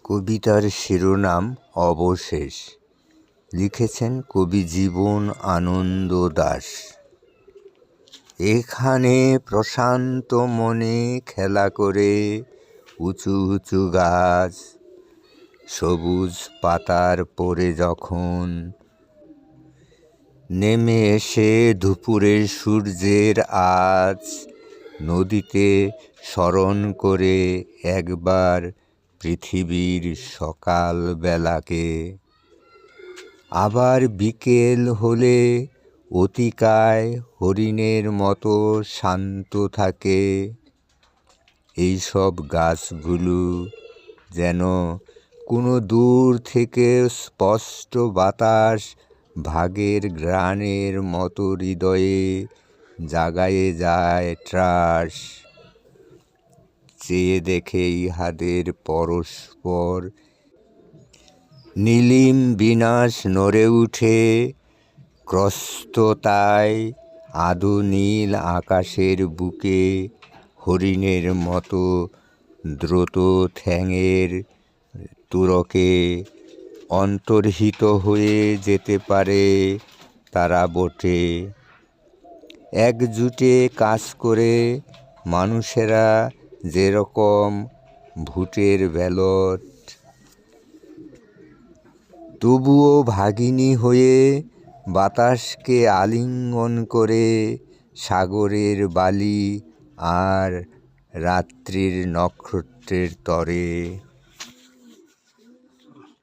কবিতার শিরোনাম অবশেষ। লিখেছেন কবি জীবন আনন্দ দাশ। এখানে প্রশান্ত মনে খেলা করে উঁচু উঁচু গাছ, সবুজ পাতার পরে যখন নেমে এসে দুপুরের সূর্যের আঁচ, নদীতে স্মরণ করে একবার পৃথিবীর সকাল বেলাকে। আবার বিকেল হলে অতিকায় হরিণের মতো শান্ত থাকে। এইসব গাছগুলো যেন কোনো দূর থেকে স্পষ্ট বাতাস ভাগের ঘ্রাণের মতো হৃদয়ে জাগায়ে যায় ত্রাস। চেয়ে দেখে ইহাদের পরস্পর নীলিম বিনাশ নড়ে উঠে ক্রস্ততায় আধো নীল আকাশের বুকে হরিণের মতো দ্রুত ঠ্যাঙের তুরকে অন্তর্হিত হয়ে যেতে পারে তারা বটে। একজুটে কাজ করে মানুষেরা যেরকম ভোটের ব্যালট, তবুও ভাগিনী হয়ে বাতাসকে আলিঙ্গন করে সাগরের বালি আর রাত্রির নক্ষত্রের তরে।